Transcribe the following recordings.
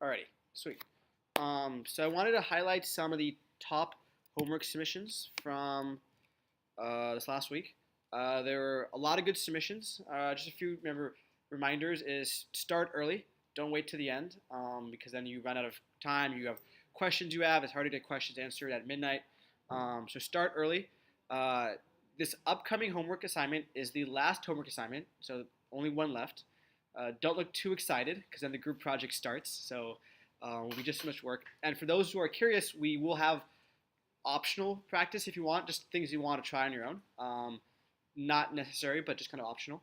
Alrighty, sweet. So I wanted to highlight some of the top homework submissions from this last week. There were a lot of good submissions. Just a few reminders is start early. Don't wait to the end because then you run out of time. You have questions you have. It's hard to get questions answered at midnight. So start early. Uh, this upcoming homework assignment is the last homework assignment, so only one left. Don't look too excited because then the group project starts. So it will be just so much work. And for those who are curious, we will have optional practice if you want, just things you want to try on your own. Not necessary, but just kind of optional.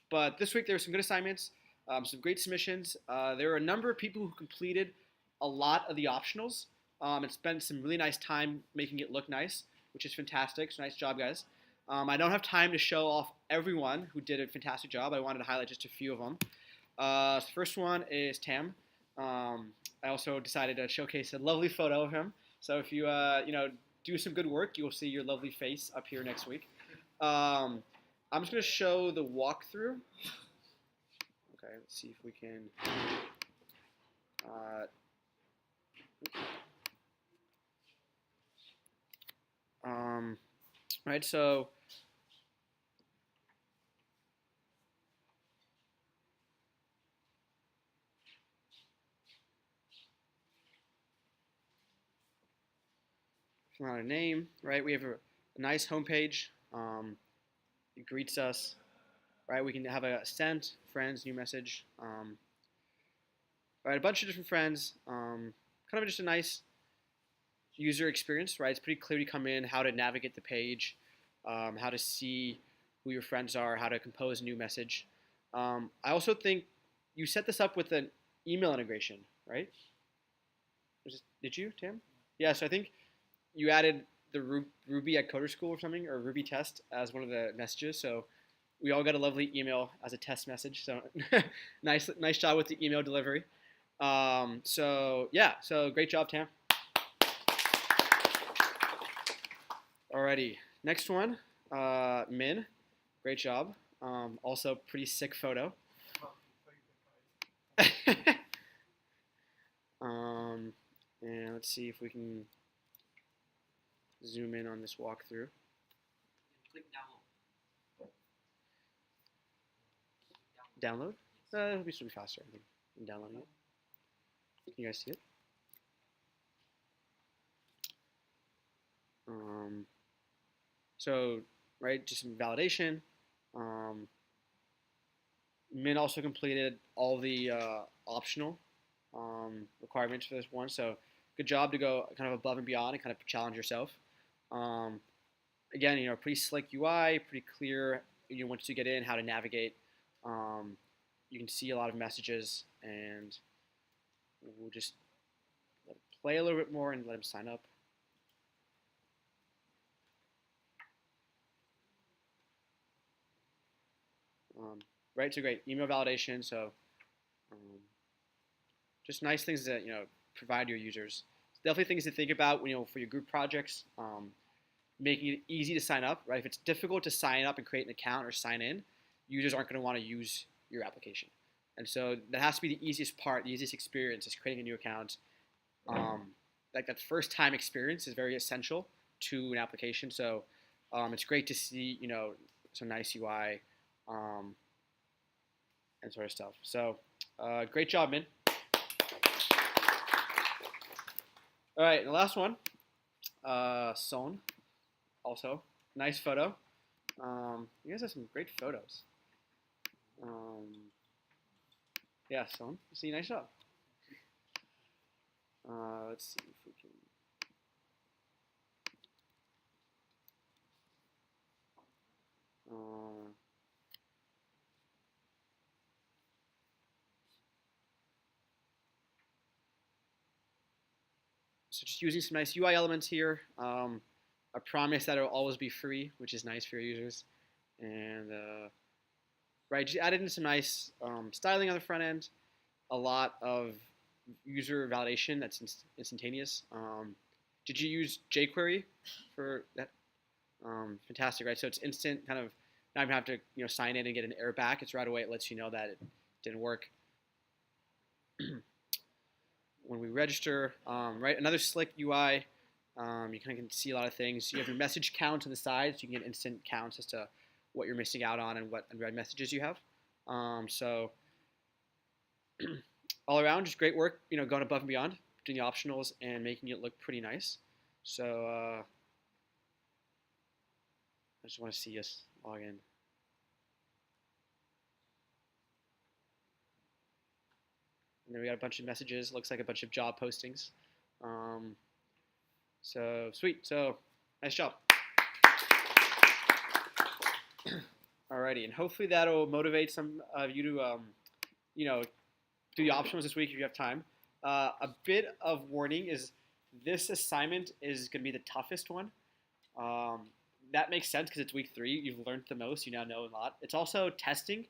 But this week there were some good assignments, some great submissions. There were a number of people who completed a lot of the optionals and spent some really nice time making it look nice, which is fantastic. So nice job, guys. I don't have time to show off everyone who did a fantastic job. I wanted to highlight just a few of them. The first one is Tam. I also decided to showcase a lovely photo of him. So if you do some good work, you will see your lovely face up here next week. I'm just going to show the walkthrough. Okay, let's see if we can. Right, so fill out a name, right? We have a nice homepage. It greets us, right? We can have a sent, friends, new message, right? A bunch of different friends, kind of just a nice user experience, right? It's pretty clear to come in, how to navigate the page, how to see who your friends are, how to compose a new message. I also think you set this up with an email integration, right? Did you, Tim? Yeah, so I think you added the Ruby at Coder School or something, or Ruby test as one of the messages. So we all got a lovely email as a test message. So nice job with the email delivery. So great job, Tam. Alrighty, next one, Min, great job. Also pretty sick photo. And let's see if we can zoom in on this walkthrough. Click download. Download? It'll be faster, I think, in downloading it. Can you guys see it? So, right, just some validation. Min also completed all the optional requirements for this one, so good job to go kind of above and beyond and kind of challenge yourself. Again, pretty slick UI, pretty clear. Once you get in, how to navigate. You can see a lot of messages, and we'll just let it play a little bit more and let him sign up. Right, so great email validation. So just nice things that provide your users. Definitely things to think about for your group projects. Making it easy to sign up, right? If it's difficult to sign up and create an account or sign in, users aren't going to want to use your application. And so that has to be the easiest part, the easiest experience is creating a new account. Like that first time experience is very essential to an application. So it's great to see, some nice UI and sort of stuff. So great job, Min. All right, and the last one, Son. Also, nice photo. You guys have some great photos. Yeah, Son, see, nice job. Let's see if we can. So just using some nice UI elements here. I promise that it will always be free, which is nice for your users. And right, just added in some nice styling on the front end. A lot of user validation that's instantaneous. Did you use jQuery for that? Fantastic, right? So it's instant, kind of not even have to sign in and get an error back. It's right away. It lets you know that it didn't work. when we register, right? Another slick UI. You kind of can see a lot of things. You have your message count on the side, so you can get instant counts as to what you're missing out on and what unread messages you have. So all around, just great work. Going above and beyond, doing the optionals and making it look pretty nice. So I just want to see us log in. And then we got a bunch of messages. Looks like a bunch of job postings. So sweet. So nice job. Alrighty, and hopefully that'll motivate some of you to, do the optionals this week if you have time. A bit of warning is this assignment is going to be the toughest one. That makes sense because it's week 3. You've learned the most. You now know a lot. It's also testing,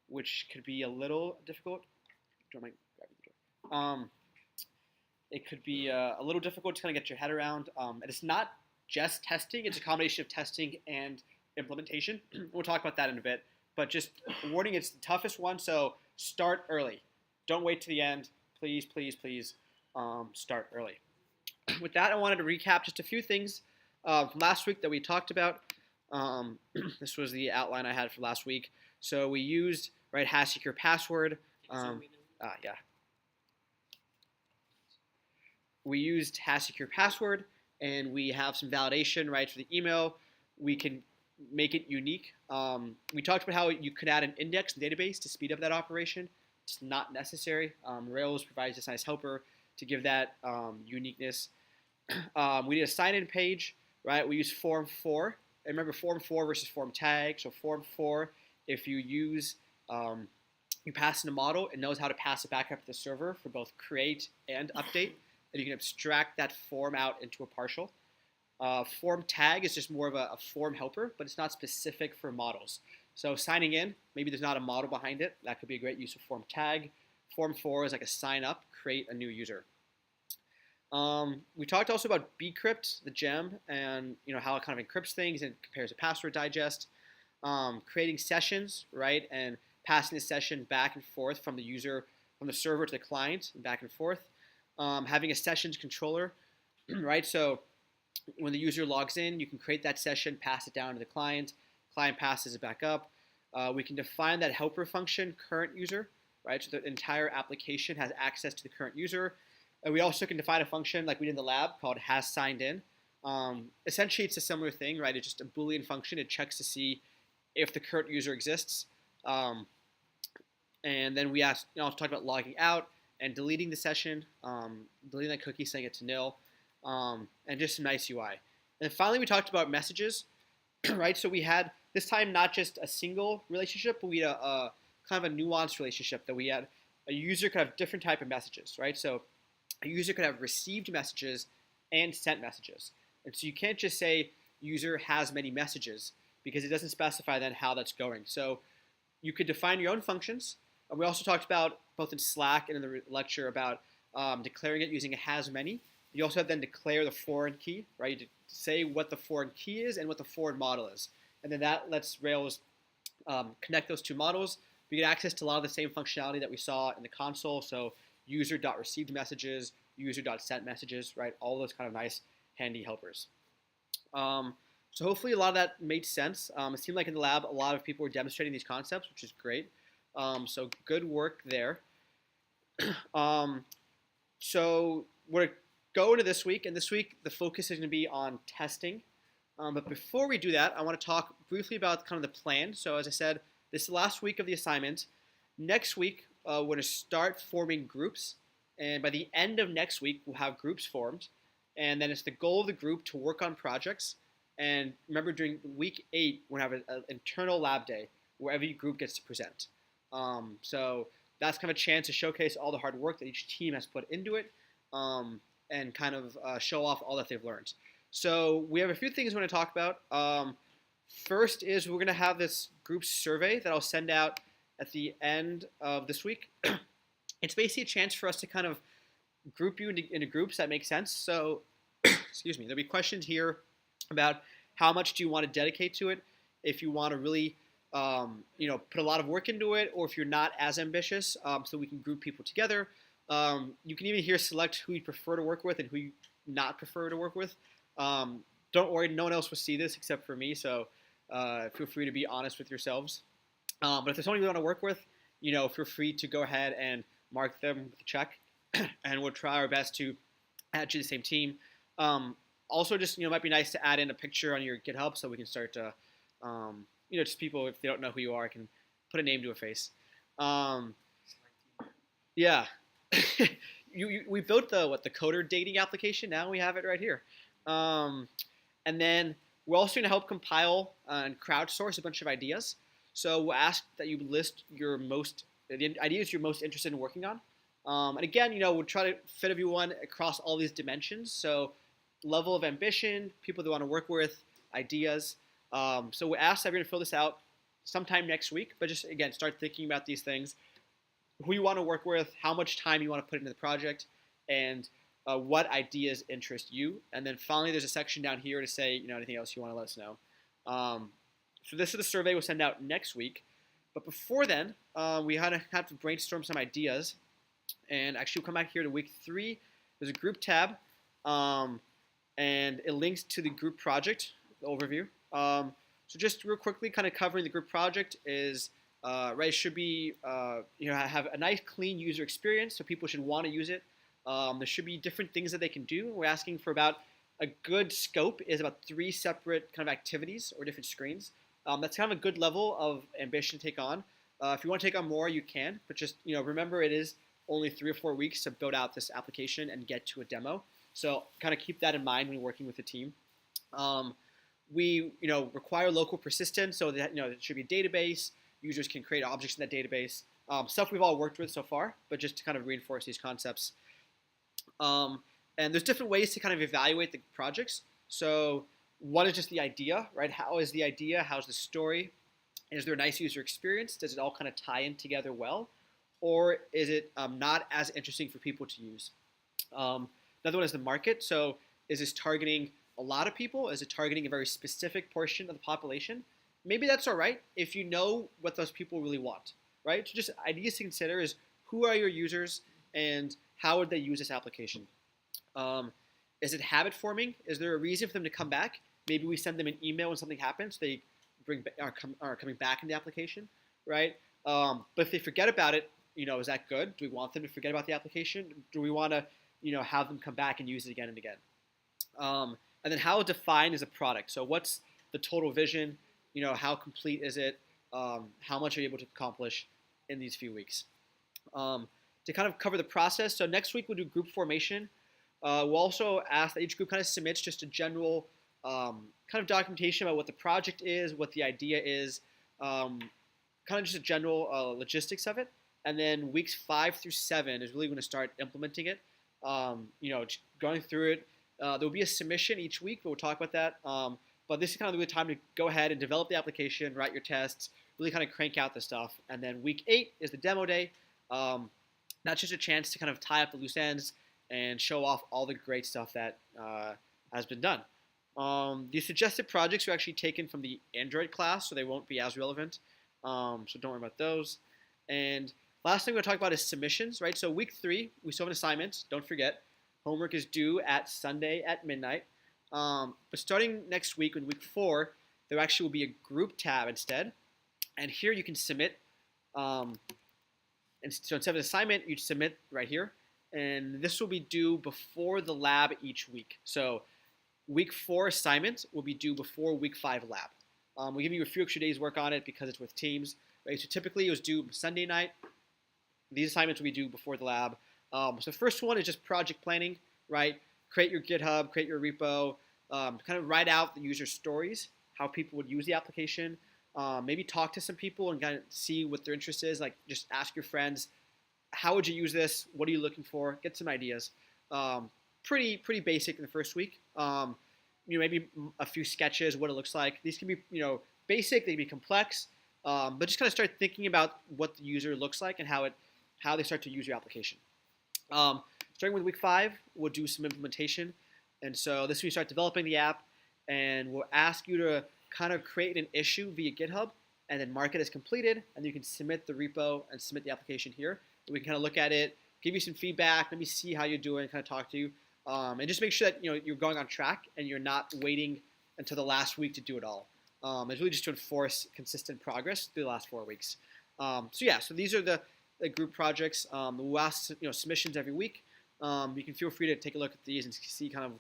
which could be a little difficult. It could be a little difficult to kind of get your head around. And it's not just testing. It's a combination of testing and implementation. We'll talk about that in a bit. But just warning, it's the toughest one, so start early. Don't wait to the end. Please, please, please start early. With that, I wanted to recap just a few things from last week that we talked about. This was the outline I had for last week. So we used hash secure password. We used hash secure password, and we have some validation for the email. We can make it unique. We talked about how you could add an index database to speed up that operation. It's not necessary. Rails provides this nice helper to give that uniqueness. We did a sign-in page, We use form 4. And remember, form 4 versus form tag. So form 4, if you use, you pass in a model, it knows how to pass it back up to the server for both create and update. And you can abstract that form out into a partial. Form tag is just more of a form helper, but it's not specific for models. So signing in, maybe there's not a model behind it. That could be a great use of form tag. Form 4 is like a sign up, create a new user. We talked also about bcrypt, the gem, and how it kind of encrypts things and compares to password digest. Creating sessions, and passing the session back and forth from the user, from the server to the client, and back and forth. Having a sessions controller, So when the user logs in, you can create that session, pass it down to the client passes it back up. We can define that helper function, current user, So the entire application has access to the current user. And we also can define a function like we did in the lab called has signed in. Essentially, it's a similar thing, It's just a Boolean function. It checks to see if the current user exists. And then we talk about logging out and deleting the session, deleting that cookie, setting it to nil, and just some nice UI. And then finally, we talked about messages, So we had, this time, not just a single relationship, but we had a kind of a nuanced relationship that we had. A user could have different type of messages, So a user could have received messages and sent messages. And so you can't just say user has many messages because it doesn't specify then how that's going. So you could define your own functions. And we also talked about, both in Slack and in the lecture, about declaring it using a has many. You also have then declare the foreign key, To say what the foreign key is and what the foreign model is. And then that lets Rails connect those two models. We get access to a lot of the same functionality that we saw in the console. So user.received messages, user.sent messages, All those kind of nice, handy helpers. So hopefully a lot of that made sense. It seemed like in the lab, a lot of people were demonstrating these concepts, which is great. So good work there. So we're go into this week, and this week the focus is going to be on testing. But before we do that, I want to talk briefly about kind of the plan. So as I said, this is the last week of the assignment. Next week, we're going to start forming groups, and by the end of next week, we'll have groups formed. And then it's the goal of the group to work on projects. And remember, during week 8, we're going to have an internal lab day where every group gets to present. So that's kind of a chance to showcase all the hard work that each team has put into it, and kind of show off all that they've learned. So we have a few things we want to talk about. First is we're going to have this group survey that I'll send out at the end of this week. It's basically a chance for us to kind of group you into groups that make sense. So, excuse me, there'll be questions here about how much do you want to dedicate to it, if you want to really put a lot of work into it, or if you're not as ambitious, so we can group people together. You can even here select who you prefer to work with and who you not prefer to work with. Don't worry, no one else will see this except for me, so feel free to be honest with yourselves. But if there's someone you want to work with, feel free to go ahead and mark them with a check, and we'll try our best to add you to the same team. Also, just it might be nice to add in a picture on your GitHub so we can start to, just people if they don't know who you are can put a name to a face. Yeah, we built the coder dating application. Now we have it right here, and then we're also going to help compile and crowdsource a bunch of ideas. So we'll ask that you list the ideas you're most interested in working on. And again, we'll try to fit everyone across all these dimensions. So level of ambition, people they want to work with, ideas. So we'll ask everyone to fill this out sometime next week. But just, again, start thinking about these things. Who you want to work with, how much time you want to put into the project, and what ideas interest you. And then finally, there's a section down here to say, anything else you want to let us know. So this is the survey we'll send out next week. But before then, we had to brainstorm some ideas. And actually, we'll come back here to week 3. There's a group tab, and it links to the group project, the overview. So just real quickly, kind of covering the group project is, right, it should be, have a nice, clean user experience, so people should want to use it. There should be different things that they can do. We're asking for about a good scope is about 3 separate kind of activities or different screens. That's kind of a good level of ambition to take on. If you want to take on more, you can, but just remember it is only 3 or 4 weeks to build out this application and get to a demo. So kind of keep that in mind when you're working with the team. We require local persistence, so that it should be a database. Users can create objects in that database. Stuff we've all worked with so far, but just to kind of reinforce these concepts. And there's different ways to kind of evaluate the projects. So one is just the idea, right? How is the idea? How's the story? Is there a nice user experience? Does it all kind of tie in together well? Or is it not as interesting for people to use? Another one is the market. So is this targeting a lot of people? Is it targeting a very specific portion of the population? Maybe that's all right if you know what those people really want, right? So just ideas to consider is who are your users and how would they use this application? Is it habit forming? Is there a reason for them to come back? Maybe we send them an email when something happens. They are coming back in the application, right? But if they forget about it, is that good? Do we want them to forget about the application? Do we want to, have them come back and use it again and again? And then how defined is a product? So what's the total vision? How complete is it? How much are you able to accomplish in these few weeks? To kind of cover the process, so next week we'll do group formation. We'll also ask that each group kind of submits just a general kind of documentation about what the project is, what the idea is, kind of just a general logistics of it. And then weeks 5 through 7 is really going to start implementing it. Going through it. There will be a submission each week, but we'll talk about that. But this is kind of the time to go ahead and develop the application, write your tests, really kind of crank out the stuff. And then week 8 is the demo day. That's just a chance to kind of tie up the loose ends and show off all the great stuff that has been done. The suggested projects are actually taken from the Android class, so they won't be as relevant. So don't worry about those. And last thing we're going to talk about is submissions, right? So week 3, we still have an assignment. Don't forget, homework is due at Sunday at midnight. But starting next week, in week 4, there actually will be a group tab instead. And here you can submit. And so instead of an assignment, you submit right here. And this will be due before the lab each week. So week 4 assignment will be due before week 5 lab. We'll give you a few extra days work on it because it's with teams. Right? So typically it was due Sunday night. These assignments will be due before the lab. So the first one is just project planning, right? Create your GitHub, create your repo, kind of write out the user stories, how people would use the application. Maybe talk to some people and kind of see what their interest is. Like just ask your friends, how would you use this? What are you looking for? Get some ideas. Pretty basic in the first week. Maybe a few sketches, what it looks like. These can be basic. They can be complex, but just kind of start thinking about what the user looks like and how they start to use your application. Starting with week 5, we'll do some implementation, and so this is when you start developing the app, and we'll ask you to kind of create an issue via GitHub and then mark it as completed, and you can submit the repo and submit the application here. We can kind of look at it, give you some feedback, maybe see how you're doing, kind of talk to you, and just make sure that you're going on track and you're not waiting until the last week to do it all. It's really just to enforce consistent progress through the last 4 weeks. So these are the group projects. We'll ask submissions every week. You can feel free to take a look at these and see kind of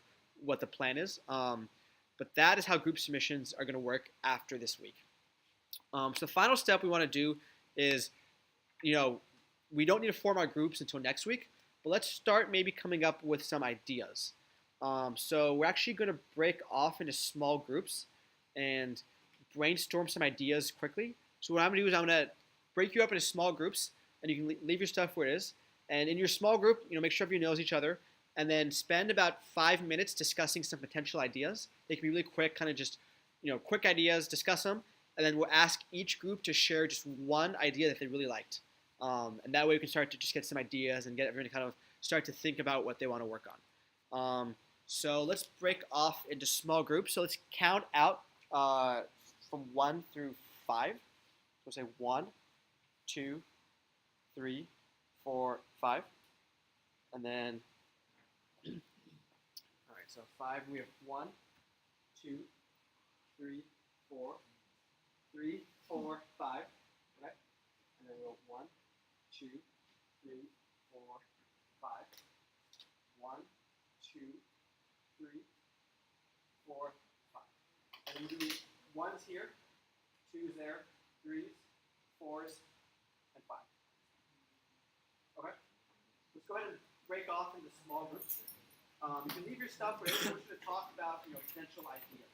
what the plan is. But that is how group submissions are going to work after this week. So the final step we want to do is, we don't need to form our groups until next week, but let's start maybe coming up with some ideas. So we're actually going to break off into small groups and brainstorm some ideas quickly. So what I'm going to do is I'm going to break you up into small groups, and you can leave your stuff where it is. And in your small group, make sure everyone knows each other, and then spend about 5 minutes discussing some potential ideas. They can be really quick, kind of just, quick ideas, discuss them, and then we'll ask each group to share just one idea that they really liked. And that way we can start to just get some ideas and get everyone to kind of start to think about what they want to work on. So let's break off into small groups. So let's count out from 1 through 5. So we'll say 1, 2, 3, 4, 5. And then, all right, so 5, we have 1, 2, 3, 4, 3, 4, 5. Okay? And then we'll 1, 2, 3, 4, 5. 1, 2, 3, 4, 5. And we'll do 1s here, 2s there, 3s, 4s, and 5. Okay? Let's go ahead and break off into small groups. You can leave your stuff, but I just want you to talk about potential ideas.